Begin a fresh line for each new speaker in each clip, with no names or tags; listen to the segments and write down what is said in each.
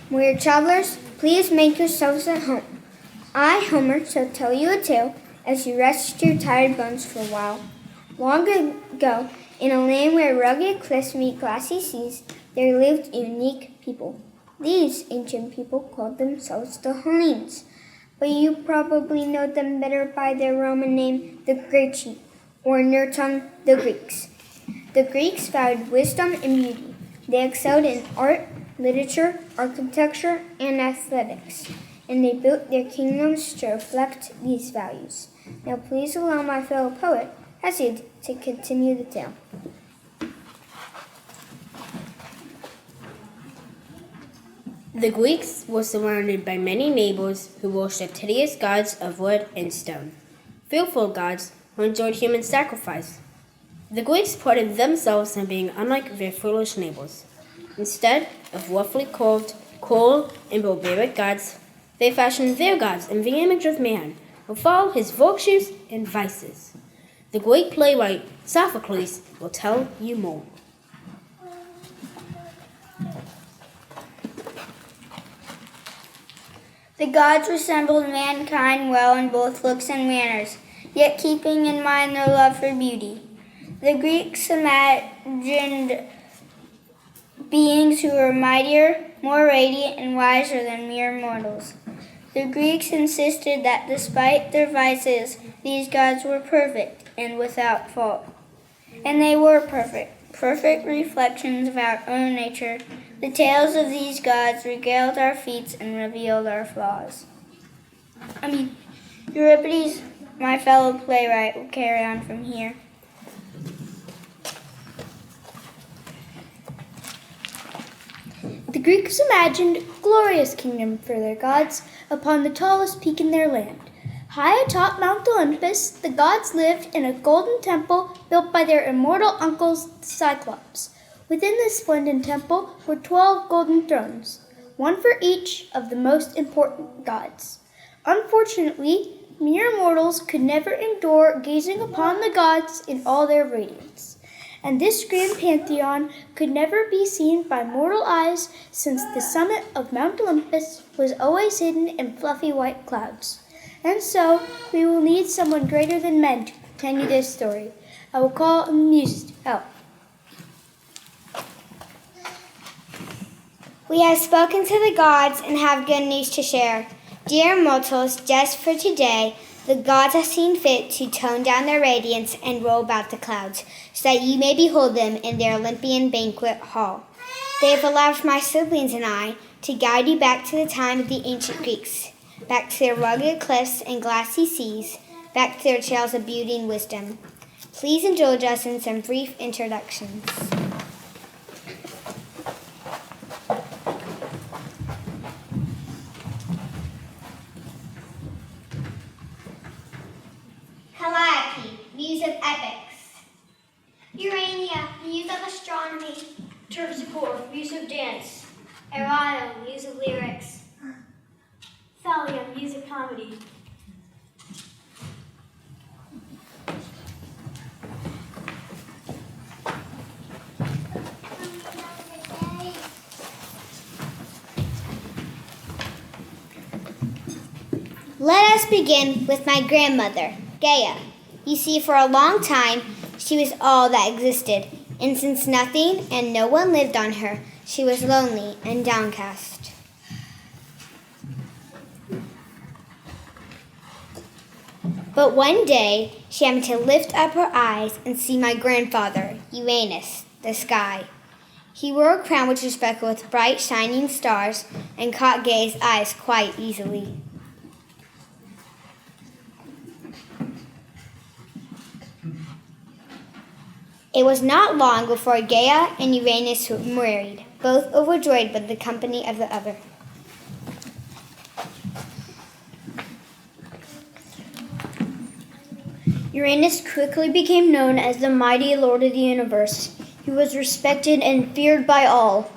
Weird travelers, please make yourselves at home. I, Homer, shall tell you a tale as you rest your tired bones for a while. Long ago, in a land where rugged cliffs meet glassy seas, there lived unique people. These ancient people called themselves the Hellenes, but you probably know them better by their Roman name, the Greci, or in their tongue, the Greeks. The Greeks valued wisdom and beauty. They excelled in art, literature, architecture, and athletics, and they built their kingdoms to reflect these values. Now please allow my fellow poet, Hesiod, to continue the tale.
The Greeks were surrounded by many neighbors who worshipped hideous gods of wood and stone, fearful gods who enjoyed human sacrifice. The Greeks prided themselves on being unlike their foolish neighbors. Instead of roughly carved, cold, and barbaric gods, they fashioned their gods in the image of man, who followed his virtues and vices. The great playwright Sophocles will tell you more.
The gods resembled mankind well in both looks and manners, yet keeping in mind their love for beauty. The Greeks imagined beings who were mightier, more radiant, and wiser than mere mortals. The Greeks insisted that despite their vices, these gods were perfect and without fault. And they were perfect reflections of our own nature. The tales of these gods regaled our feats and revealed our flaws. Euripides, my fellow playwright, will carry on from here.
The Greeks imagined a glorious kingdom for their gods upon the tallest peak in their land. High atop Mount Olympus, the gods lived in a golden temple built by their immortal uncles, the Cyclops. Within this splendid temple were 12 golden thrones, one for each of the most important gods. Unfortunately, mere mortals could never endure gazing upon the gods in all their radiance. And this grand pantheon could never be seen by mortal eyes, since the summit of Mount Olympus was always hidden in fluffy white clouds. And so we will need someone greater than men to continue this story. I will call on the Muses to help.
We have spoken to the gods and have good news to share. Dear mortals, just for today, the gods have seen fit to tone down their radiance and roll about the clouds, so that you may behold them in their Olympian banquet hall. They have allowed my siblings and I to guide you back to the time of the ancient Greeks, back to their rugged cliffs and glassy seas, back to their tales of beauty and wisdom. Please indulge us in some brief introductions.
Calliope, muse of epics. Urania, muse of astronomy.
Terpsichore, muse of dance.
Erato, muse of lyrics.
Thalia, muse of comedy.
Let us begin with my grandmother, Gaia. You see, for a long time, she was all that existed, and since nothing and no one lived on her, she was lonely and downcast. But one day, she happened to lift up her eyes and see my grandfather, Uranus, the sky. He wore a crown which was speckled with bright, shining stars and caught Gaia's eyes quite easily. It was not long before Gaia and Uranus were married, both overjoyed by the company of the other.
Uranus quickly became known as the mighty lord of the universe. He was respected and feared by all.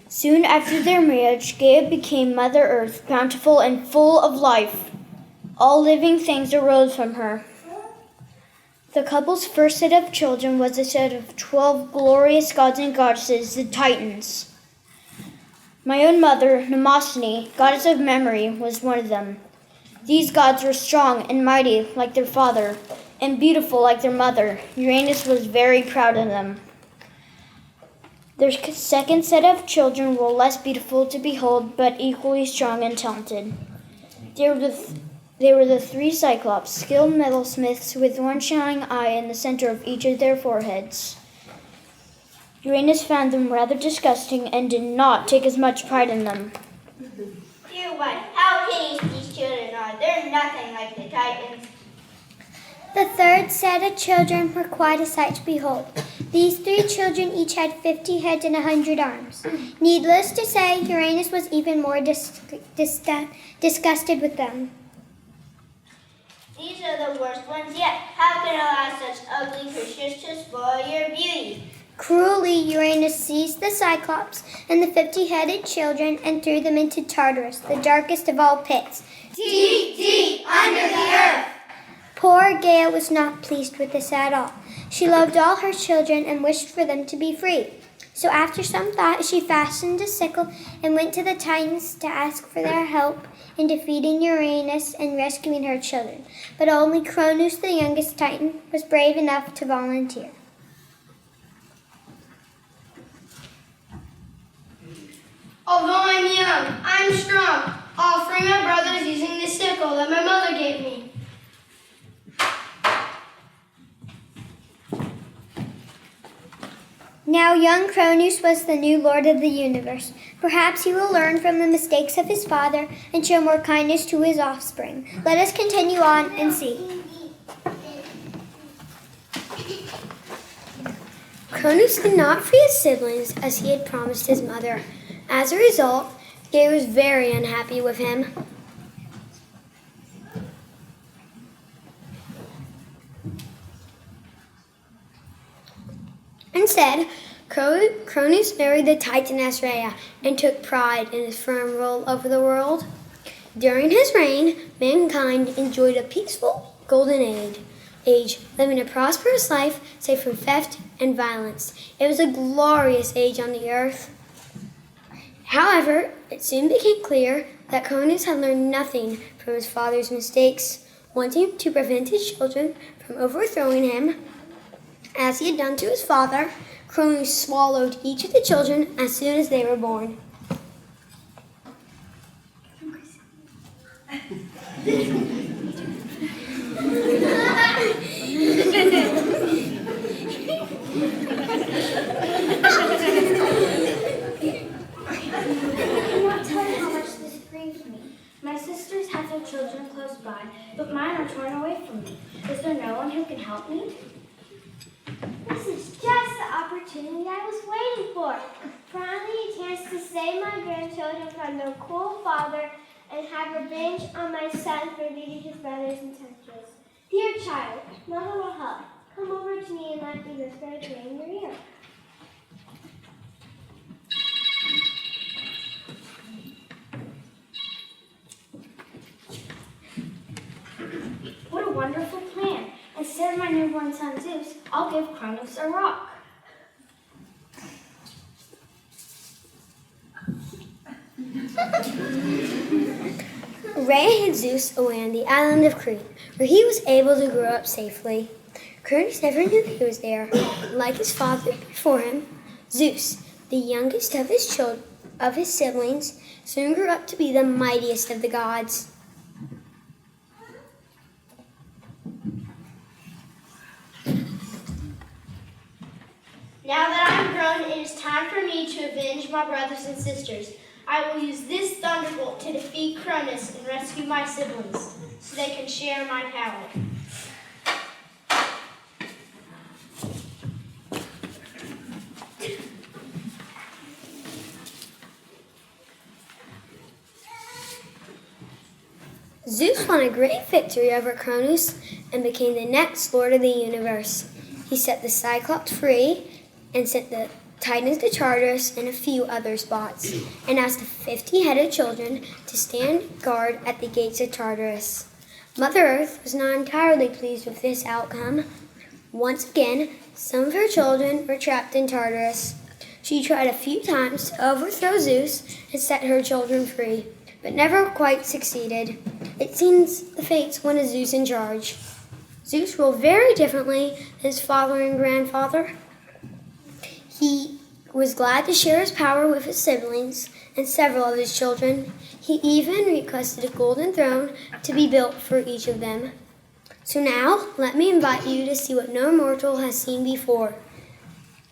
Soon after their marriage, Gaia became Mother Earth, bountiful and full of life. All living things arose from her. The couple's first set of children was a set of 12 glorious gods and goddesses, the Titans. My own mother, Mnemosyne, goddess of memory, was one of them. These gods were strong and mighty like their father, and beautiful like their mother. Uranus was very proud of them. Their second set of children were less beautiful to behold, but equally strong and talented. They were the three Cyclops, skilled metalsmiths with one shining eye in the center of each of their foreheads. Uranus found them rather disgusting and did not take as much pride in them.
Dear one, how hideous these children are. They're nothing like the Titans.
The third set of children were quite a sight to behold. These three children each had 50 heads and 100 arms. Needless to say, Uranus was even more disgusted with them.
These are the worst ones yet. How can you allow such ugly creatures to spoil your beauty?
Cruelly, Uranus seized the Cyclops and the 50-headed children and threw them into Tartarus, the darkest of all pits.
Deep, deep under the earth.
Poor Gaia was not pleased with this at all. She loved all her children and wished for them to be free. So after some thought, she fastened a sickle and went to the Titans to ask for their help in defeating Uranus and rescuing her children. But only Cronus, the youngest Titan, was brave enough to volunteer.
Although I'm young, I'm strong. I'll free my brothers using the sickle that my mother gave me.
Now young Cronus was the new lord of the universe. Perhaps he will learn from the mistakes of his father and show more kindness to his offspring. Let us continue on and see. Cronus did not free his siblings as he had promised his mother. As a result, Gaia was very unhappy with him. Instead, Cronus married the Titaness Rhea and took pride in his firm rule over the world. During his reign, mankind enjoyed a peaceful golden age, living a prosperous life safe from theft and violence. It was a glorious age on the earth. However, it soon became clear that Cronus had learned nothing from his father's mistakes. Wanting to prevent his children from overthrowing him, as he had done to his father, Cronus swallowed each of the children as soon as they were born.
My sisters have their children close by, but mine are torn away from me. Is there no one who can help me?
This is just the opportunity I was waiting for. Finally, a chance to save my grandchildren from their cruel father and have revenge on my son for beating his brothers and sisters. Dear child, Mother will help. Come over to me and let me whisper a prayer in your ear.
What a wonderful plan. Instead of my newborn son Zeus, I'll give Cronus a rock.
Rhea hid Zeus away on the island of Crete, where he was able to grow up safely. Cronus never knew he was there. Like his father before him, Zeus, the youngest of his siblings, soon grew up to be the mightiest of the gods.
Now that I'm grown, it is time for me to avenge my brothers and sisters. I will use this thunderbolt to defeat Cronus and rescue my siblings, so they can share my power.
Zeus won a great victory over Cronus and became the next lord of the universe. He set the Cyclops free and sent the Titans to Tartarus and a few other spots, and asked the 50-headed children to stand guard at the gates of Tartarus. Mother Earth was not entirely pleased with this outcome. Once again, some of her children were trapped in Tartarus. She tried a few times to overthrow Zeus and set her children free, but never quite succeeded. It seems the fates wanted Zeus in charge. Zeus ruled very differently than his father and grandfather. He was glad to share his power with his siblings and several of his children. He even requested a golden throne to be built for each of them. So now, let me invite you to see what no mortal has seen before.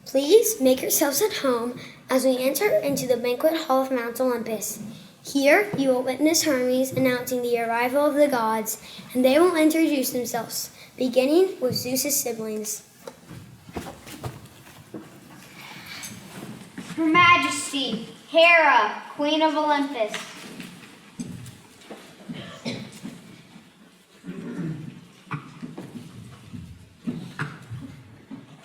Please make yourselves at home as we enter into the banquet hall of Mount Olympus. Here, you will witness Hermes announcing the arrival of the gods, and they will introduce themselves, beginning with Zeus's siblings.
Her Majesty, Hera, Queen of Olympus.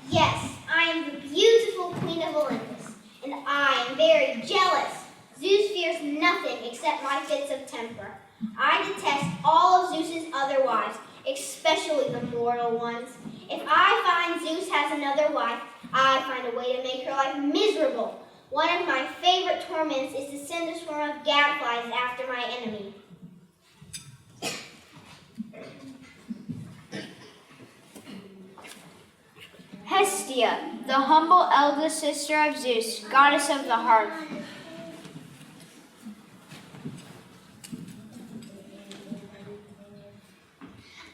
Yes, I am the beautiful Queen of Olympus, and I am very jealous. Zeus fears nothing except my fits of temper. I detest all of Zeus's other wives, especially the mortal ones. If I find Zeus has another wife, I find a way to make her life miserable. One of my favorite torments is to send a swarm of gadflies after my enemy.
Hestia, the humble eldest sister of Zeus, goddess of the harp.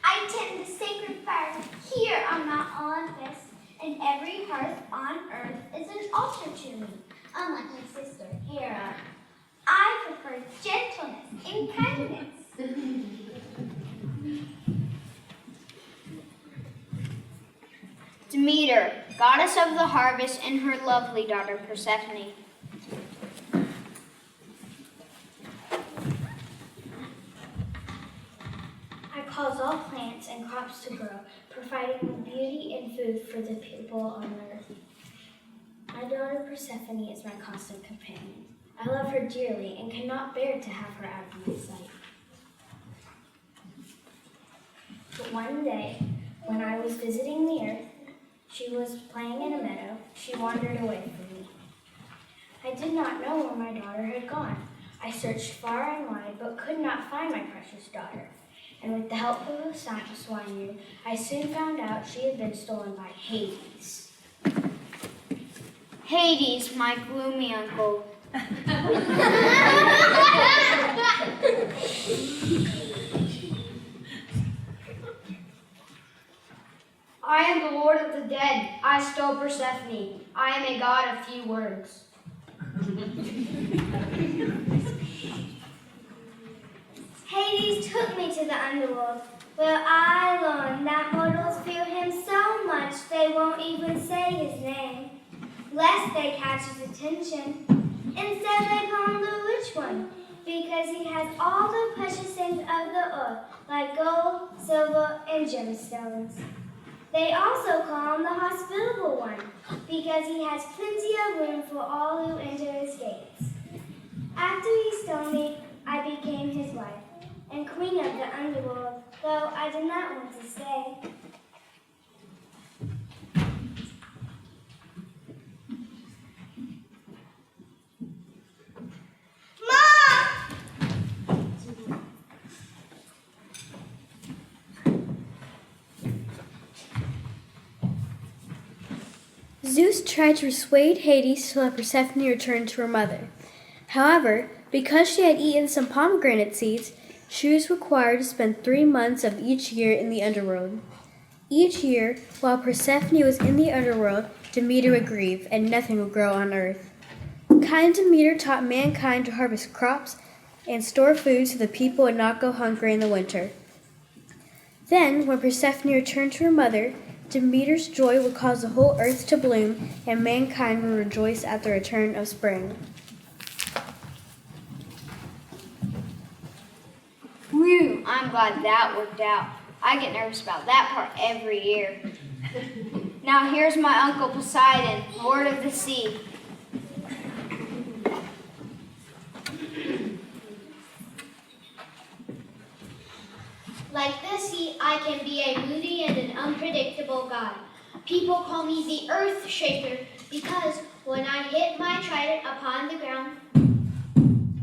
I tend the sacred fire here on Mount Olympus, and every hearth on earth is an altar to me. Unlike my sister Hera, I prefer gentleness and kindness.
Demeter, goddess of the harvest, and her lovely daughter Persephone.
I cause all plants and crops to grow, providing beauty and food for the people on earth. My daughter Persephone is my constant companion. I love her dearly and cannot bear to have her out of my sight. But one day, when I was visiting the earth, she was playing in a meadow. She wandered away from me. I did not know where my daughter had gone. I searched far and wide, but could not find my precious daughter. And with the help of a swineherd, I soon found out she had been stolen by Hades.
Hades, my gloomy uncle.
I am the Lord of the dead. I stole Persephone. I am a god of few words.
Hades took me to the underworld, where I learned that mortals fear him so much they won't even say his name, lest they catch his attention. Instead, they call him the rich one, because he has all the precious things of the earth, like gold, silver, and gemstones. They also call him the hospitable one, because he has plenty of room for all who enter his gates. After he stole me, I became his wife, and queen of the underworld, though I did not want to stay.
Zeus tried to persuade Hades to let Persephone return to her mother. However, because she had eaten some pomegranate seeds, she was required to spend 3 months of each year in the underworld. Each year, while Persephone was in the underworld, Demeter would grieve, and nothing would grow on earth. Kind Demeter taught mankind to harvest crops and store food so the people would not go hungry in the winter. Then, when Persephone returned to her mother, Demeter's joy would cause the whole earth to bloom, and mankind would rejoice at the return of spring.
Whew, I'm glad that worked out. I get nervous about that part every year. Now here's my uncle Poseidon, Lord of the Sea.
Like the sea, I can be a moody and an unpredictable god. People call me the Earth Shaker because When I hit my trident upon the ground,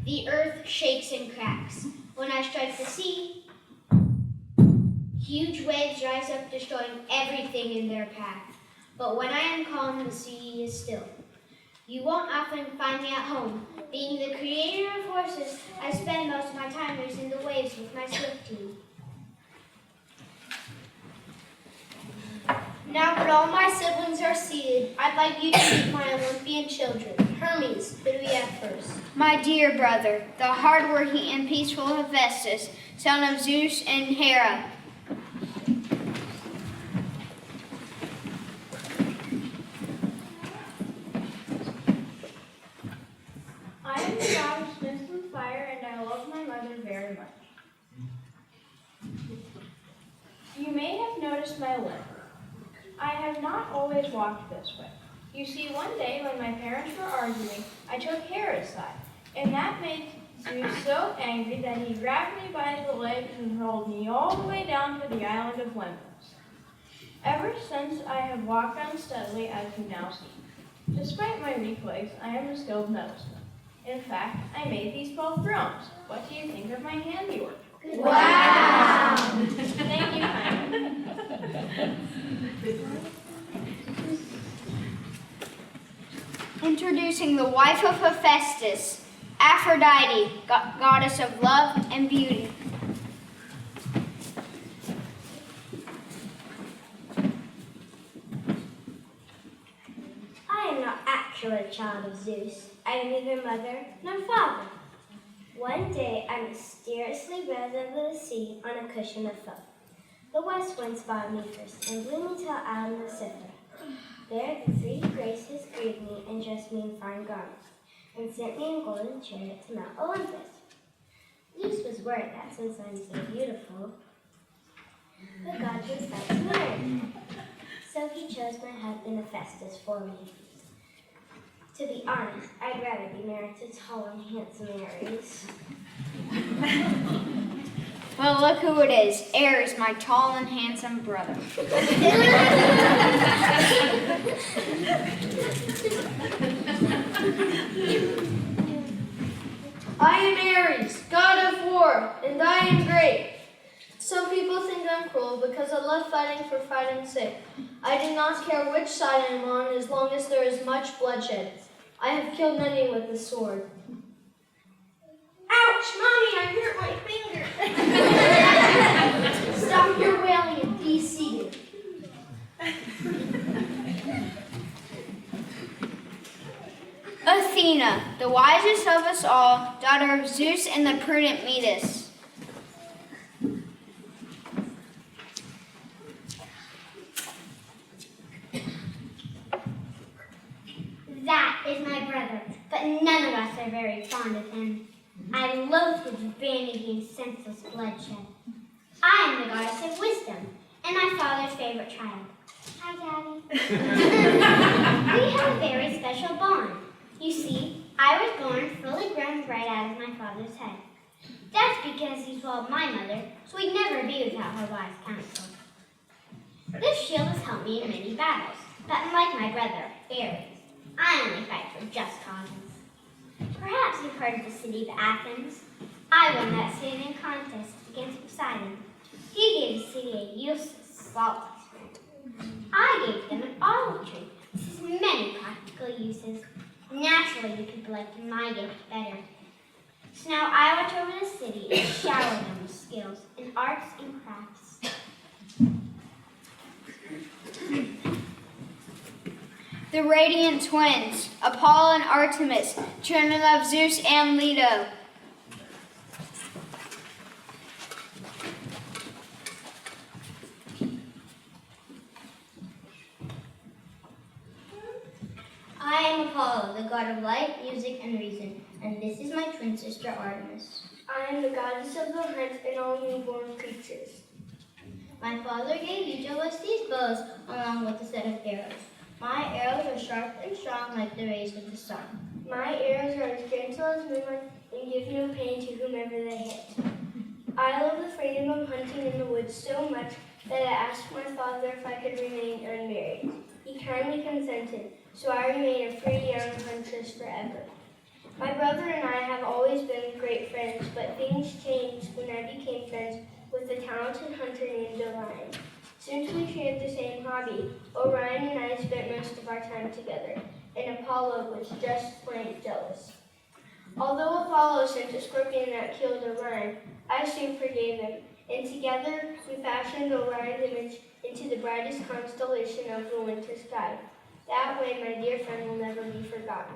the earth shakes and cracks. When I strike the sea, huge waves rise up, destroying everything in their path. But when I am calm, the sea is still. You won't often find me at home. Being the creator of horses, I spend most of my time racing the waves with my swift team. Now that all my siblings are seated, I'd like you to meet my Olympian children. Hermes, who do we have first?
My dear brother, the hard-working and peaceful Hephaestus, son of Zeus and Hera.
I am the god of smith and fire, and I love my mother very much. You may have noticed my limp. I have not always walked this way. You see, one day when my parents were arguing, I took Hera's side, and that made Zeus so angry that he grabbed me by the legs and hurled me all the way down to the island of Lemnos. Ever since, I have walked unsteadily, as you now see. Despite my weak legs, I am a skilled metalsmith. In fact, I made these 12 thrones. What do you think of my handiwork?
Wow!
Thank you kindly.
Introducing the wife of Hephaestus, Aphrodite, goddess of love and beauty.
I am not actually a child of Zeus. I am neither mother nor father. One day I mysteriously rose over the sea on a cushion of foam. The west wind spotted me first and blew me to the island of Scythia. There the three graces greeted me and dressed me in fine garments, and sent me in golden chariot to Mount Olympus. Zeus was worried that since I am so beautiful, the gods would start to marry me. So he chose my husband Hephaestus for me. To be honest, I'd rather be married to tall and handsome Ares.
Well, look who it is. Ares, my tall and handsome brother.
I am Ares, god of war, and I am great. Some people think I'm cruel because I love fighting for fighting's sake. I do not care which side I am on as long as there is much bloodshed. I have killed many with the sword. Ouch, Mommy, I hurt my finger. Stop your wailing and be seated.
Athena, the wisest of us all, daughter of Zeus and the prudent Metis.
That is my brother, but none of us are very fond of him. I loathe his vanity and senseless bloodshed. I am the goddess of wisdom, and my father's favorite child. Hi, Daddy. We have a very special bond. You see, I was born fully grown right out of my father's head. That's because he swallowed my mother, so we'd never be without her wise counsel. This shield has helped me in many battles, but unlike my brother, Ares, I only fight for just causes. Perhaps you've heard of the city of Athens. I won that city in a contest against Poseidon. He gave the city a useless, saltless drink. I gave them an olive tree. This has many practical uses. Naturally, the people liked my gift better. So now I watch over the city and shower them with skills in arts and crafts.
The radiant twins, Apollo and Artemis, children of Zeus and Leto.
I am Apollo, the god of light, music, and reason, and this is my twin sister Artemis.
I am the goddess of the hunt and all newborn creatures.
My father gave each of us these bows along with a set of arrows. My arrows are sharp and strong like the rays of the sun.
My arrows are as gentle as moonlight and give no pain to whomever they hit. I love the freedom of hunting in the woods so much that I asked my father if I could remain unmarried. He kindly consented,
so I remain a free young huntress forever. My brother and I have always been great friends, but things changed when I became friends with a talented hunter named Orion. Since we shared the same hobby, Orion and I spent most of our time together, and Apollo was just plain jealous. Although Apollo sent a scorpion that killed Orion, I soon forgave him, and together we fashioned Orion's image into the brightest constellation of the winter sky. That way my dear friend will never be forgotten.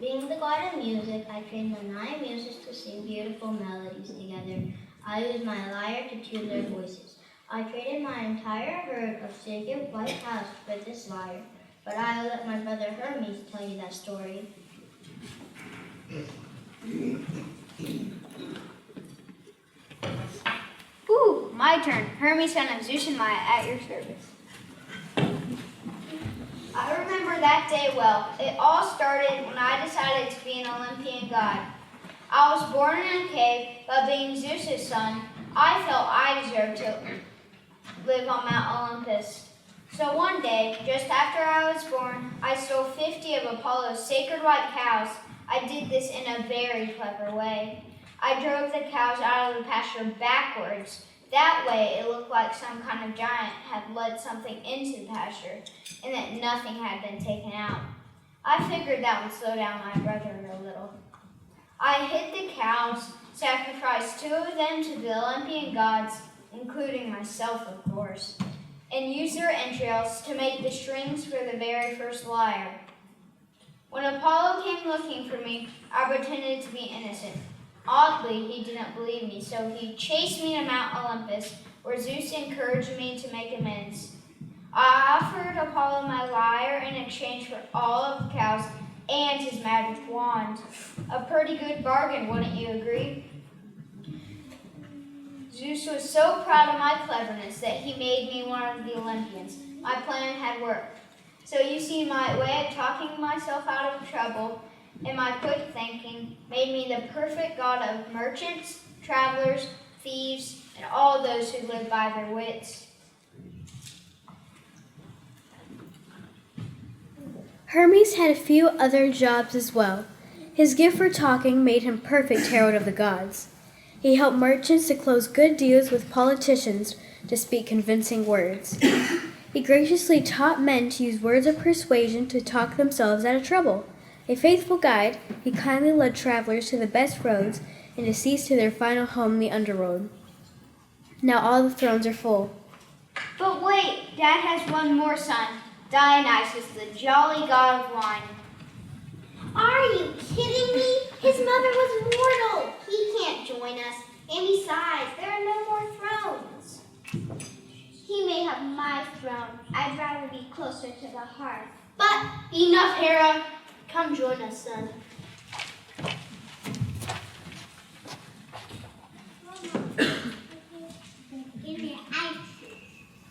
Being the god of music, I trained the 9 muses to sing beautiful melodies together. I used my lyre to tune their voices. I traded my entire herd of sacred white cows for this lyre, but I'll let my brother Hermes tell you that story.
Ooh, my turn. Hermes, son of Zeus and Maya, at your service. I remember that day well. It all started when I decided to be an Olympian god. I was born in a cave, but being Zeus's son, I felt I deserved to live on Mount Olympus. So one day, just after I was born, I stole 50 of Apollo's sacred white cows. I did this in a very clever way. I drove the cows out of the pasture backwards. That way, it looked like some kind of giant had led something into the pasture and that nothing had been taken out. I figured that would slow down my brother a little. I hid the cows, sacrificed 2 of them to the Olympian gods, including myself, of course, and used their entrails to make the strings for the very first lyre. When Apollo came looking for me, I pretended to be innocent. Oddly, he didn't believe me, so he chased me to Mount Olympus, where Zeus encouraged me to make amends. I offered Apollo my lyre in exchange for all of the cows and his magic wand. A pretty good bargain, wouldn't you agree? Zeus was so proud of my cleverness that he made me one of the Olympians. My plan had worked. So you see, my way of talking myself out of trouble and my quick thinking made me the perfect god of merchants, travelers, thieves, and all those who live by their wits.
Hermes had a few other jobs as well. His gift for talking made him perfect herald of the gods. He helped merchants to close good deals with politicians to speak convincing words. He graciously taught men to use words of persuasion to talk themselves out of trouble. A faithful guide, he kindly led travelers to the best roads and deceased to their final home in the underworld. Now all the thrones are full.
But wait, Dad has one more son, Dionysus, the jolly god of wine.
Are you kidding me? His mother was mortal. He can't join us. And besides, there are no more thrones. He may have my throne. I'd rather be closer to the hearth.
But enough, Hera. Come join us, son.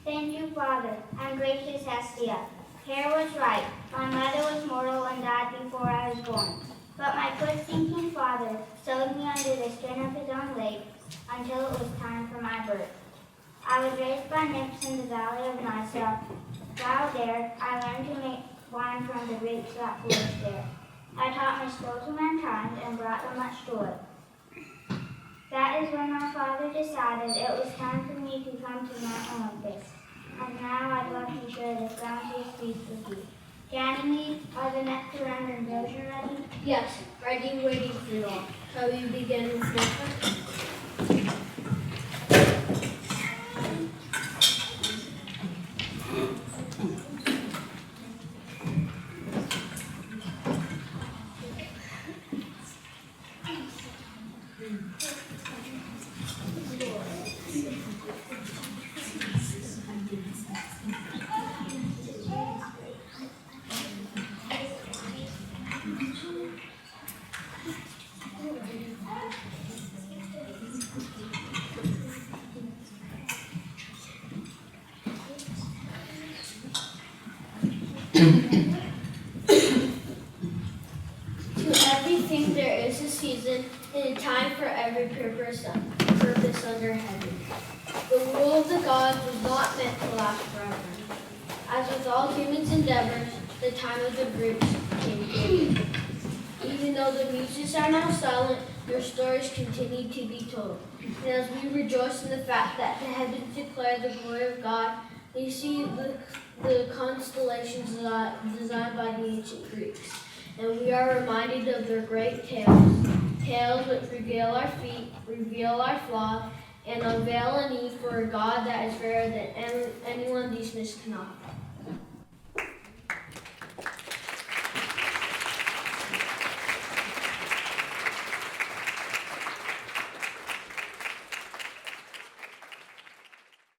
Thank you, Father, and gracious Hestia. Hera was right. My mother was mortal and died before I was born. But my quick-thinking father sewed me under the skin of his own leg until it was time for my birth. I was raised by nymphs in the valley of Nysa. While there, I learned to make wine from the grapes that flourished there. I taught my skill to mankind and brought them much joy. That is when my father decided it was time for me to come to Mount Olympus. And now I'd love to share this bounteous feast with you. Ganymede, are the nectar and ambrosia ready?
Yes, ready, waiting for you all. Shall we begin with nectar? Everything there is a season and a time for every purpose under heaven. The rule of the gods was not meant to last forever. As with all humans' endeavors,
the time of the Greeks came to an end. Even though the muses are now silent, their stories continue to be told. And as we rejoice in the fact that the heavens declare the glory of God, we see the constellations designed by the ancient Greeks. And we are reminded of their great tales which regale our feet, reveal our flaw, and unveil a need for a God that is fairer than anyone these myths can offer.